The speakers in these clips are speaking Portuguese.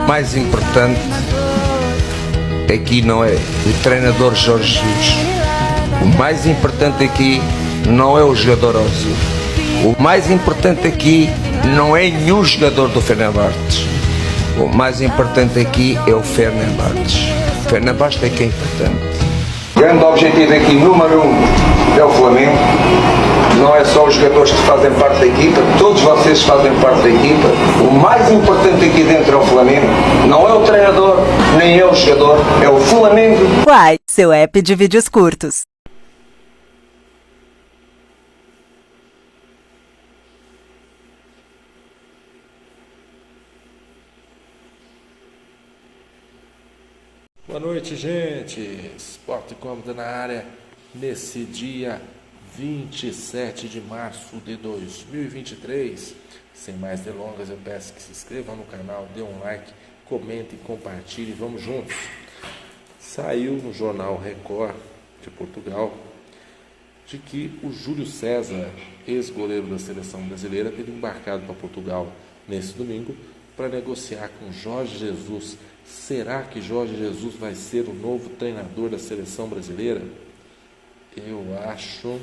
mais importante aqui não é o treinador Jorge Jesus. O mais importante aqui não é o jogador Ozil. O mais importante aqui não é nenhum jogador do Fenerbahçe. O mais importante aqui é o Fenerbahçe. O Fenerbahçe é que é importante. O grande objetivo aqui, número 1, é o Flamengo. Não é só os jogadores que fazem parte da equipa, todos vocês fazem parte da equipa. O mais importante aqui dentro é o Flamengo. Não é o treinador, nem é o jogador, é o Flamengo. Uai, seu app de vídeos curtos. Boa noite, gente. Esporte Cômodo na área nesse dia 27 de março de 2023. Sem mais delongas, eu peço que se inscrevam no canal, dê um like, comente, compartilhe, vamos juntos. Saiu no jornal Record de Portugal de que o Júlio César, ex-goleiro da seleção brasileira, teria embarcado para Portugal nesse domingo para negociar com Jorge Jesus. Será que Jorge Jesus vai ser o novo treinador da seleção brasileira? Eu acho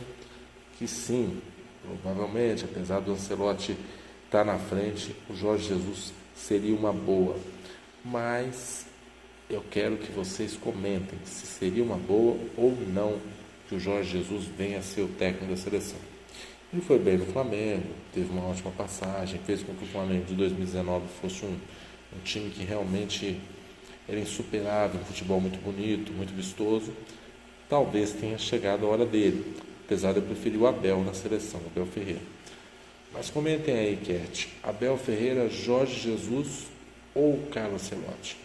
que sim. Provavelmente, apesar do Ancelotti estar na frente, o Jorge Jesus seria uma boa. Mas eu quero que vocês comentem se seria uma boa ou não que o Jorge Jesus venha a ser o técnico da seleção. Ele foi bem no Flamengo, teve uma ótima passagem, fez com que o Flamengo de 2019 fosse um time que realmente era insuperável, um futebol muito bonito, muito vistoso. Talvez tenha chegado a hora dele, apesar de eu preferir o Abel na seleção, Abel Ferreira. Mas comentem aí, enquete: Abel Ferreira, Jorge Jesus ou Carlo Ancelotti?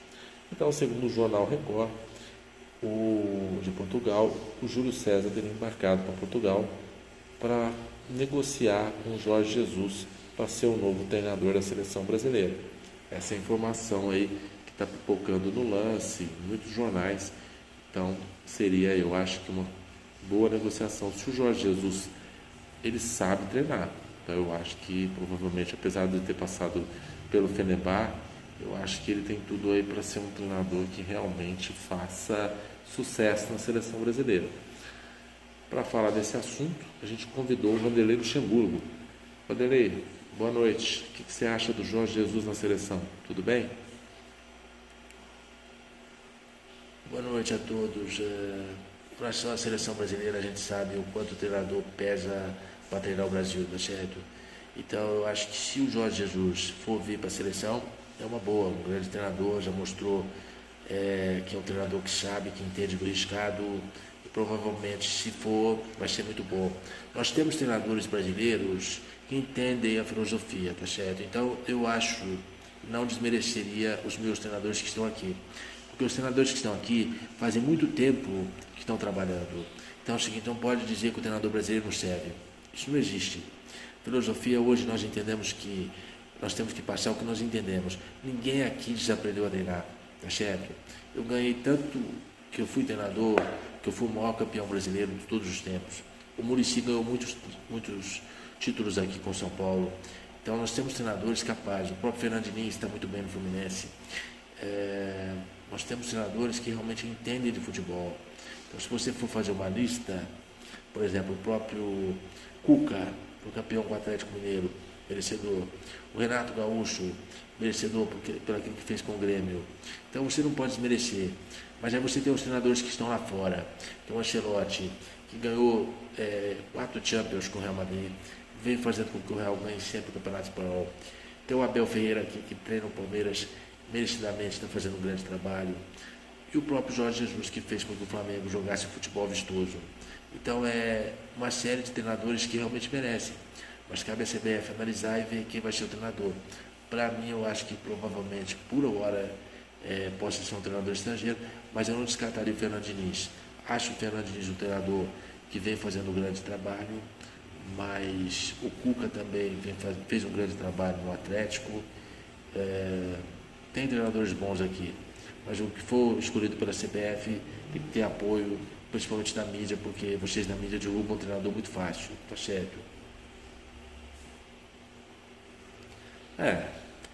Então, segundo o jornal Record de Portugal, o Júlio César teria embarcado para Portugal para negociar com o Jorge Jesus para ser o novo treinador da seleção brasileira. Essa é a informação aí que está pipocando no Lance, em muitos jornais. Então, seria, eu acho que uma boa negociação. Se o Jorge Jesus, ele sabe treinar. Então, eu acho que, provavelmente, apesar de ter passado pelo Fenerbahçe, eu acho que ele tem tudo aí para ser um treinador que realmente faça sucesso na seleção brasileira. Para falar desse assunto, a gente convidou o Vanderlei Luxemburgo. Vanderlei, boa noite. O que você acha do Jorge Jesus na seleção? Tudo bem? Boa noite a todos. Com relação à seleção brasileira, a gente sabe o quanto o treinador pesa para treinar o Brasil, tá certo? Então, eu acho que se o Jorge Jesus for vir para a seleção, é uma boa, um grande treinador, já mostrou que é um treinador que sabe, que entende do riscado, e provavelmente, se for, vai ser muito bom. Nós temos treinadores brasileiros que entendem a filosofia, tá certo? Então, eu acho, não desmereceria os meus treinadores que estão aqui. Porque os treinadores que estão aqui fazem muito tempo que estão trabalhando. Então é o seguinte, não pode dizer que o treinador brasileiro não serve. Isso não existe. Filosofia, hoje nós entendemos que nós temos que passar o que nós entendemos. Ninguém aqui desaprendeu a treinar, tá certo? Eu ganhei tanto que eu fui treinador, que eu fui o maior campeão brasileiro de todos os tempos. O Muricy ganhou muitos títulos aqui com São Paulo. Então nós temos treinadores capazes. O próprio Fernando Diniz está muito bem no Fluminense. Nós temos treinadores que realmente entendem de futebol. Então, se você for fazer uma lista, por exemplo, o próprio Cuca, o campeão com o Atlético Mineiro, merecedor. O Renato Gaúcho, merecedor pelo aquilo que fez com o Grêmio. Então, você não pode desmerecer. Mas aí você tem os treinadores que estão lá fora. Tem o Ancelotti, que ganhou 4 Champions com o Real Madrid, vem fazendo com que o Real ganhe sempre o Campeonato Espanhol. Tem o Abel Ferreira aqui, que treina o Palmeiras merecidamente, está fazendo um grande trabalho. E o próprio Jorge Jesus, que fez com que o Flamengo jogasse futebol vistoso. Então é uma série de treinadores que realmente merecem. Mas cabe a CBF analisar e ver quem vai ser o treinador. Para mim, eu acho que provavelmente, por hora, possa ser um treinador estrangeiro, mas eu não descartaria o Fernando Diniz. Acho o Fernando Diniz um treinador que vem fazendo um grande trabalho, mas o Cuca também fez um grande trabalho no Atlético. Tem treinadores bons aqui, mas o que for escolhido pela CBF tem que ter apoio, principalmente da mídia, porque vocês da mídia derrubam um treinador muito fácil, tá certo?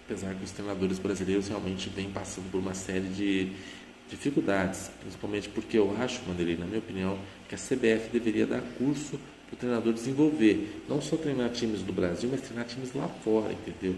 apesar que os treinadores brasileiros realmente vêm passando por uma série de dificuldades, principalmente porque eu acho, Vanderlei, na minha opinião, que a CBF deveria dar curso para o treinador desenvolver, não só treinar times do Brasil, mas treinar times lá fora, entendeu?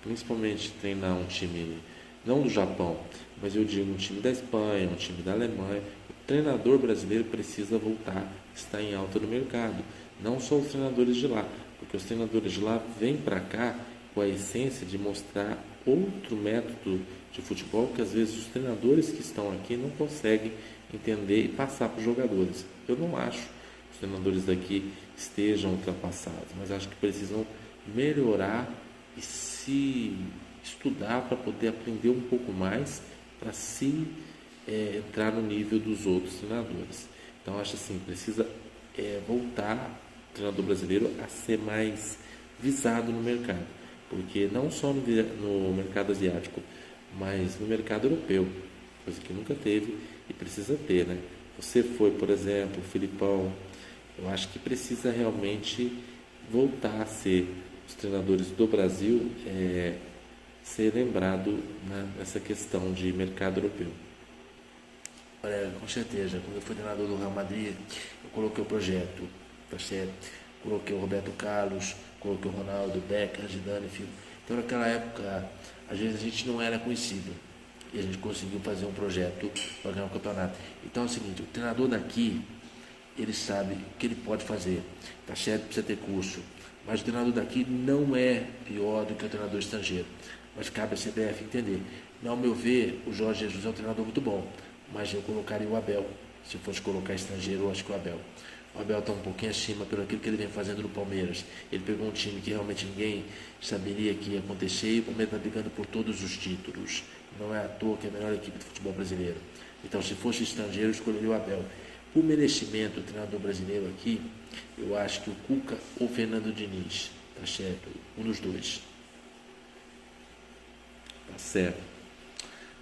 Principalmente treinar um time, não do Japão, mas eu digo um time da Espanha, um time da Alemanha. O treinador brasileiro precisa voltar, está em alta no mercado, não só os treinadores de lá, porque os treinadores de lá vêm para cá com a essência de mostrar outro método de futebol que às vezes os treinadores que estão aqui não conseguem entender e passar para os jogadores. Eu não acho que os treinadores daqui estejam ultrapassados, mas acho que precisam melhorar e se estudar para poder aprender um pouco mais para se entrar no nível dos outros treinadores. Então acho assim, precisa voltar o treinador brasileiro a ser mais visado no mercado, porque não só no mercado asiático, mas no mercado europeu, coisa que nunca teve e precisa ter, né? Você foi, por exemplo, o Filipão, eu acho que precisa realmente voltar a ser os treinadores do Brasil, ser lembrado, né, nessa questão de mercado europeu. Olha, com certeza, quando eu fui treinador do Real Madrid, eu coloquei o projeto, tá certo? Coloquei o Roberto Carlos, coloquei o Ronaldo, o Becker, Zidane, filho. Então naquela época, às vezes a gente não era conhecido e a gente conseguiu fazer um projeto para ganhar um campeonato. Então é o seguinte, o treinador daqui, ele sabe o que ele pode fazer, tá certo? Precisa ter curso, mas o treinador daqui não é pior do que o treinador estrangeiro, mas cabe a CBF entender. Ao meu ver, o Jorge Jesus é um treinador muito bom, mas eu colocaria o Abel. Se fosse colocar estrangeiro, eu acho que o Abel está um pouquinho acima pelo aquilo que ele vem fazendo no Palmeiras. Ele pegou um time que realmente ninguém saberia que ia acontecer e o Palmeiras está brigando por todos os títulos. Não é à toa que é a melhor equipe do futebol brasileiro. Então, se fosse estrangeiro, eu escolheria o Abel. Por merecimento, o treinador brasileiro aqui, eu acho que o Cuca ou o Fernando Diniz. Tá certo? Um dos dois. Tá certo.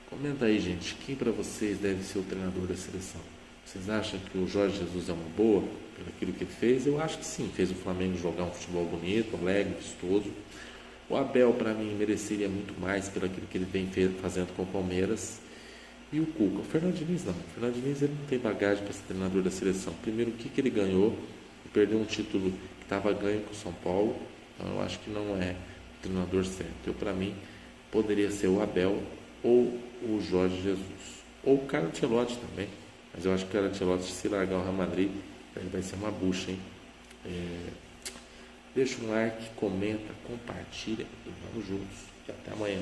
Comenta aí, gente, quem para vocês deve ser o treinador da seleção? Vocês acham que o Jorge Jesus é uma boa pelo aquilo que ele fez? Eu acho que sim, fez o Flamengo jogar um futebol bonito, alegre, vistoso. O Abel, para mim, mereceria muito mais pelo aquilo que ele vem fazendo com o Palmeiras. E o Cuca. O Fernando Diniz não. O Fernando Diniz ele não tem bagagem para ser treinador da seleção. Primeiro, o que ele ganhou? Ele perdeu um título que estava ganho com o São Paulo. Então, eu acho que não é o treinador certo. Eu, para mim, poderia ser o Abel ou o Jorge Jesus. Ou o Carlo Ancelotti também. Mas eu acho que o Carlo Ancelotti, se largar o Real Madrid, ele vai ser uma bucha, hein? Deixa um like, comenta, compartilha e vamos juntos. E até amanhã.